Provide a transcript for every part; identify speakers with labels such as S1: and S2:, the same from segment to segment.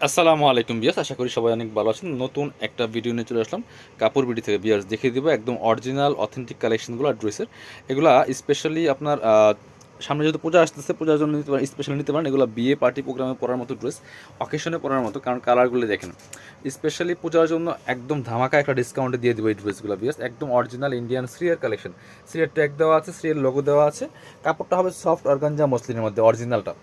S1: আসসালামু আলাইকুম বিয়াস, আশা করি সবাই অনেক ভালো আছেন। নতুন একটা ভিডিও নিয়ে চলে আসলাম কাপড় বিডি থেকে। বিয়াস দেখিয়ে দিব একদম অরিজিনাল অথেন্টিক কালেকশনগুলো ড্রেসের। এগুলা স্পেশালি আপনার সামনে যেহেতু পূজা আসতেছে, পূজার জন্য নিতে পারেন, স্পেশালি নিতে পারেন। এগুলো বিয়ে পার্টি প্রোগ্রামে পরার মতো ড্রেস, অকেশনে পরার মতো, কারণ কালারগুলো দেখেন। স্পেশালি পূজার জন্য একদম ধামাকা একটা ডিসকাউন্টে দিয়ে দেবো এই ড্রেসগুলো বিয়াস। একদম অরিজিনাল ইন্ডিয়ান শ্রীয়ের কালেকশন, শ্রীয়ের ট্যাগ দেওয়া আছে, শ্রীয়ের লোগো দেওয়া আছে। কাপড়টা হবে সফট অর্গানজা মসলিনের মধ্যে, অরিজিনালটা।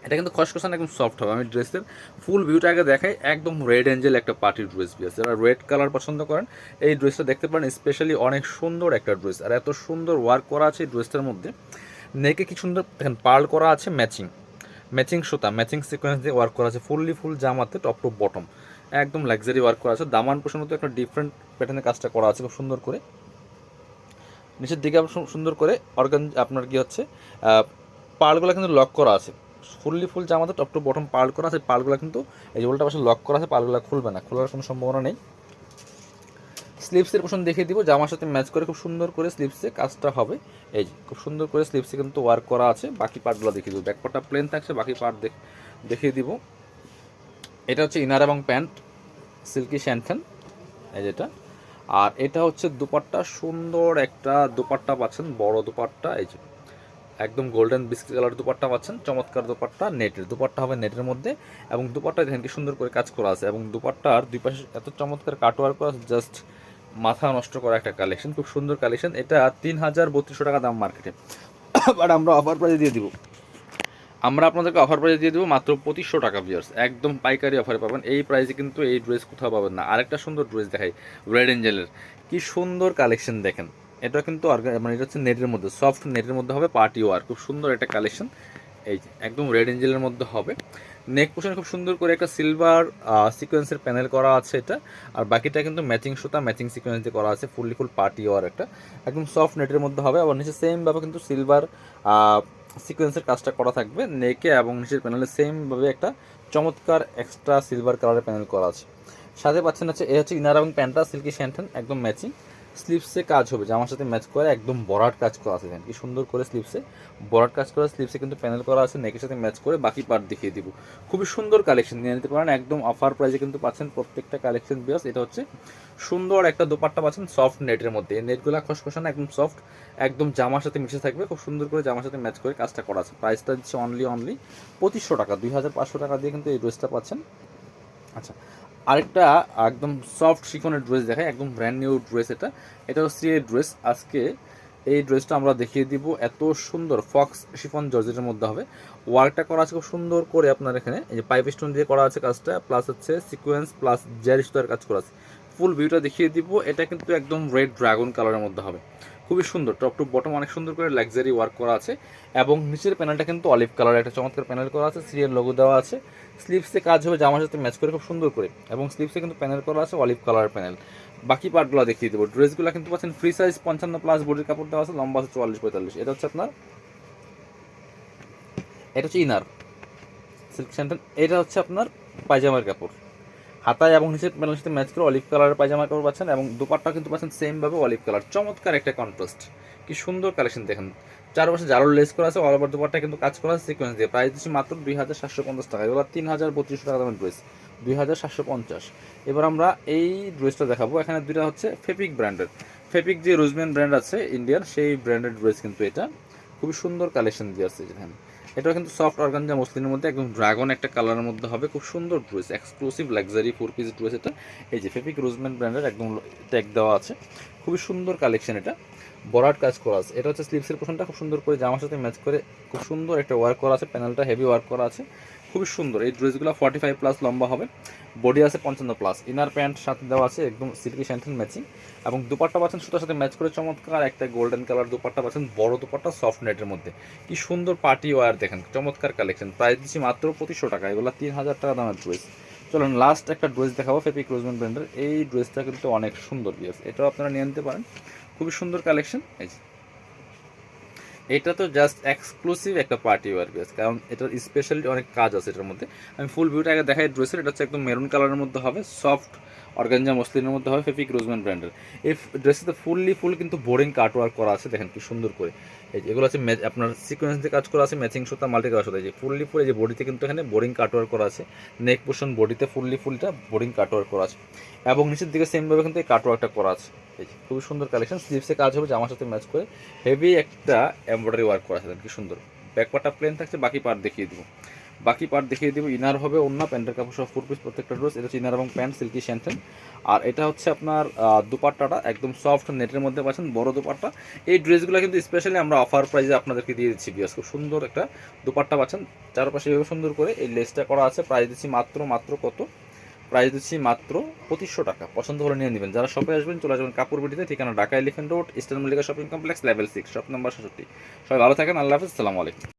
S1: এটা কিন্তু খসখসান একদম সফট হবে। আমি ড্রেসের ফুল ভিউটা আগে দেখাই। একদম রেড এঞ্জেল একটা পার্টির ড্রেস বিয়াস, যারা রেড কালার পছন্দ করেন এই ড্রেসটা দেখতে পারেন। স্পেশালি অনেক সুন্দর একটা ড্রেস, আর এত সুন্দর ওয়ার্ক করা আছে এই ড্রেসটার মধ্যে। নেকে কি সুন্দর দেখেন, পার্ল করা আছে, ম্যাচিং ম্যাচিং সুতা, ম্যাচিং সিকোয়েন্স দিয়ে ওয়ার্ক করা আছে। ফুললি ফুল জামাতে টপ টু বটম একদম লাক্সারি ওয়ার্ক করা আছে। দামান পোষণ মতো একটা ডিফারেন্ট প্যাটার্নের কাজটা করা আছে খুব সুন্দর করে। নিচের দিকে আবার সুন্দর করে অর্গান আপনার কি হচ্ছে, পার্লগুলো কিন্তু লক করা আছে। ফুললি ফুল জামাতে টপ টু বটম পার্ল করা আছে। পার্লগুলো কিন্তু এই যে উল্টা পাশে লক করা আছে, পার্লগুলো খুলবে না, খোলার কোনো সম্ভাবনা নেই। স্লিপসের পোর্শন দেখিয়ে দিব, জামার সাথে ম্যাচ করে খুব সুন্দর করে স্লিপসে কাজটা হবে। এই যে খুব সুন্দর করে স্লিপসে কিন্তু ওয়ার্ক করা আছে। বাকি পার্টগুলো দেখিয়ে দিব, ব্যাক পার্টটা প্লেন থাকছে, বাকি পার্ট দেখিয়ে দিব। এটা হচ্ছে ইনার এবং প্যান্ট, সিল্কি শ্যানফ্যান এই যেটা। আর এটা হচ্ছে দুপাট্টা, সুন্দর একটা দুপাট্টা পাচ্ছেন, বড় দুপাট্টা। এই যে একদম গোল্ডেন বিস্কিট কালার দুপাট্টা পাচ্ছেন, চমৎকার দুপাট্টা। নেটের দুপাট্টা হবে, নেটের মধ্যে। এবং দুপাট্টা দেখেন কি সুন্দর করে কাজ করা আছে, এবং দুপাট্টার দুই পাশে এত চমৎকার কাটওয়ার্ক করা আছে, জাস্ট মাথা নষ্ট করা একটা কালেকশন, খুব সুন্দর কালেকশন। এটা 3,3200 টাকা দাম মার্কেটে, বাট আমরা অফার প্রাইসে দিয়ে দিব। আমরা আপনাদেরকে অফার প্রাইসে দিয়ে দেবো মাত্র 2500 টাকা ভিউয়ার্স, একদম পাইকারি অফারে পাবেন। এই প্রাইসে কিন্তু এই ড্রেস কোথাও পাবেন না। আরেকটা সুন্দর ড্রেস দেখাই, রেড এঞ্জেলের। কি সুন্দর কালেকশন দেখেন। এটা কিন্তু মানে এটা হচ্ছে নেটের মধ্যে, সফট নেটের মধ্যে হবে, পার্টি ওয়ার, খুব সুন্দর একটা কালেকশন। এই যে একদম রেড এঞ্জেলের মধ্যে হবে। নেক পোর্শনে খুব সুন্দর করে একটা সিলভার সিকোয়েন্সের প্যানেল করা আছে এটা। আর বাকিটা কিন্তু ম্যাচিং সুতা, ম্যাচিং সিকোয়েন্স দিয়ে করা আছে, ফুললি ফুল পার্টি ওয়ার একটা। একদম সফট নেটের মধ্যে হবে। আবার নিচে সেমভাবে কিন্তু সিলভার সিকোয়েন্সের কাজটা করা থাকবে নেকে, এবং নিচের প্যানেলে সেমভাবে একটা চমৎকার এক্সট্রা সিলভার কালারের প্যানেল করা আছে। সাথে পাচ্ছেন হচ্ছে এ হচ্ছে ইনার এবং প্যান্টটা সিল্কি শ্যান্টেন, একদম ম্যাচিং। স্লিপসে কাজ হবে, জামার সাথে ম্যাচ করে একদম বরাট কাজ করা আছে। কি সুন্দর করে স্লিপসে বরাট কাজ করা, স্লিপসে কিন্তু প্যানেল করা আছে, নেকের সাথে ম্যাচ করে বাকি পার্ট দেখিয়ে দিব। খুবই সুন্দর কালেকশন, নিয়ে নিতে পারেন একদম অফার প্রাইসে কিন্তু পাচ্ছেন প্রত্যেকটা কালেকশন বিয়াস। এটা হচ্ছে সুন্দর একটা দোপাট্টা পাচ্ছেন সফট নেটের মধ্যে, এই নেটগুলো খসখসানো একদম সফট, একদম জামার সাথে মিশে থাকবে, খুব সুন্দর করে জামার সাথে ম্যাচ করে কাজটা করা আছে। প্রাইসটা দিচ্ছে অনলি 2500 টাকা, 2500 টাকা দিয়ে কিন্তু এই ড্রেসটা পাচ্ছেন। আচ্ছা, আরেকটা একদম সফট শিফনের ড্রেস দেখায়, একদম ব্র্যান্ড নিউ ড্রেস। এটা এটা হচ্ছে ড্রেস। আজকে এই ড্রেসটা আমরা দেখিয়ে দিব, এত সুন্দর ফক্স শিফন জর্জেটের মধ্যে হবে। ওয়ার্কটা করা আছে খুব সুন্দর করে, আপনার এখানে এই যে পাইপ স্টোন দিয়ে করা আছে কাজটা, প্লাস হচ্ছে সিকোয়েন্স প্লাস জারি সুতার কাজ করা আছে। ফুল ভিউটা দেখিয়ে দিব। এটা কিন্তু একদম রেড ড্রাগন কালারের মধ্যে হবে, খুবই সুন্দর। টপ টু বটম অনেক সুন্দর করে লাক্সারি ওয়ার্ক করা আছে। এবং নিচের প্যানেলটা কিন্তু অলিভ কালারের একটা চমৎকার প্যানেল করা আছে, সিরিয়াল লোগো দেওয়া আছে। স্লিপসে কাজ হবে জামার সাথে ম্যাচ করে খুব সুন্দর করে, এবং স্লিপসে কিন্তু প্যানেল করা আছে অলিভ কালার প্যানেল। বাকি পার্টগুলো দেখিয়ে দেবো। ড্রেসগুলো কিন্তু পাচ্ছেন ফ্রি সাইজ 55+, বডির কাপড় দেওয়া আছে, লম্বা আছে 44-45। এটা হচ্ছে আপনার, এটা হচ্ছে ইনার সিল্ক স্যান্ডেল। এটা হচ্ছে আপনার পায়জামার কাপড়, হাতায় এবং নিচের প্যানেলের সাথে ম্যাচ করে অলিভ কালারের পায়জামা কাপড় পাচ্ছেন, এবং দুপাট্টা কিন্তু পাচ্ছেন সেমভাবে অলিভ কালার। চমৎকার একটা কন্ট্রাস্ট, কি সুন্দর কালেকশন দেখেন। চারপাশে জারোর লেস করা আছে, অল ওভার দুপাট্টা কিন্তু কাজ করা আছে সিকোয়েন্স দিয়ে। প্রাইস দিচ্ছি মাত্র 2750 টাকা। এবার 3,3200 টাকা দামের ড্রেস, 2750। এবার আমরা এই ড্রেসটা দেখাবো। এখানে দুইটা হচ্ছে ফেপিক ব্র্যান্ডের, ফেপিক যে রোজম্যান ব্র্যান্ড আছে ইন্ডিয়ান, সেই ব্র্যান্ডের ড্রেস কিন্তু এটা। খুবই সুন্দর কালেকশন দিয়ে আসছে যেখানে। এটা কিন্তু সফট অর্গানজা মসলিনের মধ্যে একদম ড্রাগন একটা কালারের মধ্যে হবে, খুব সুন্দর dress, exclusive luxury 4 piece dress এটা। এই যে ফেপিক রোজম্যান ব্র্যান্ডের একদম ট্যাগ দেওয়া আছে, খুবই সুন্দর কালেকশন। এটা বরাট কাজ করা আছে। এটা হচ্ছে স্লিপসের পোর্শনটা খুব সুন্দর করে জামার সাথে ম্যাচ করে খুব সুন্দর একটা ওয়ার্ক করা আছে, প্যানেলটা হেভি ওয়ার্ক করা আছে, খুবই সুন্দর। এই ড্রেসগুলো 45+ লম্বা হবে, বডি আছে 55+। ইনার প্যান্ট সাথে দেওয়া আছে একদম সিল্কি স্যান্টেন ম্যাচিং, এবং দুপাট্টা পাচ্ছেন সুতার সাথে ম্যাচ করে চমৎকার একটা গোল্ডেন কালার দুপাট্টা পাচ্ছেন, বড় দুপাট্টা সফট নেটের মধ্যে। কি সুন্দর পার্টি ওয়ার দেখেন, চমৎকার কালেকশন। প্রাইস দিচ্ছি মাত্র 2500 টাকা। এগুলো 3000 টাকা দামের ড্রেস। চলুন লাস্ট একটা ড্রেস দেখাবো, ফেপিক রোজম্যান ব্র্যান্ডের। এই ড্রেসটা কিন্তু অনেক সুন্দর, বিয়াস, এটাও আপনারা নিয়ে নিতে পারেন, খুবই সুন্দর কালেকশন। এই যে এটা তো জাস্ট এক্সক্লুসিভ একটা পার্টি ওয়ার পিস, কারণ এটার স্পেশালিটি অনেক কাজ আছে এটার মধ্যে। আমি ফুল ভিউটা আগে দেখাই ড্রেসের। এটা হচ্ছে একদম মেরুন কালারের মধ্যে হবে, সফট অর্গানজা মসলিনের মধ্যে হবে, ফেব্রিক রোজম্যান ব্র্যান্ডের। এই ড্রেসটাতে ফুল কিন্তু বোরিং কাট ওয়ার্ক করা আছে, দেখেন কি সুন্দর করে। এই যে এগুলো আছে আপনার সিকোয়েন্স দিয়ে কাজ করা আছে, ম্যাচিং সুতা, মাল্টি কালার সুতা। এই যে ফুল এই যে বডিতে কিন্তু এখানে বোরিং কাট ওয়ার্ক করা আছে, নেক পোর্শন বডিতে ফুলটা বোরিং কাট ওয়ার্ক করা আছে, এবং নিচের দিকে সেমভাবে কিন্তু এই কাট ওয়ার্কটা করা আছে। এই যে খুবই সুন্দর কালেকশন, স্লিভসে কাজ হবে জামার সাথে ম্যাচ করে, হেভি একটা এমব্রয়ডারি ওয়ার্ক করা আছে, কি সুন্দর। ব্যাকপার্টটা প্লেন থাকছে, বাকি পার্ট দেখিয়ে দিব। ইনার হবে অন্য প্যান্টের কাপড় সহ 4 পিস প্রত্যেকটা ড্রেস। এটা হচ্ছে ইনার এবং প্যান্ট সিল্কি শ্যান্টেন। আর এটা হচ্ছে আপনার দুপাট্টাটা একদম সফট নেটের মধ্যে পাচ্ছেন, বড় দুপাট্টা। এই ড্রেসগুলো কিন্তু স্পেশালি আমরা অফার প্রাইসে আপনাদেরকে দিয়ে দিচ্ছি বিয়াস। খুব সুন্দর একটা দুপাট্টা পাচ্ছেন, চারপাশে এভাবে সুন্দর করে এই লেসটা করা আছে। প্রাইস দিচ্ছি মাত্র কত, প্রাইস দিচ্ছি মাত্র 2500 টাকা। পছন্দ হলে নিয়ে নেবেন। যারা শপে আসবেন চলে আসবেন কাপড় বিটিতে, ঠিকানা Dhaka elephant road, eastern Mallika shopping complex, level 6, shop number 66। সবাই ভালো থাকেন, আল্লাহ হাফিজ, আসসালামু আলাইকুম।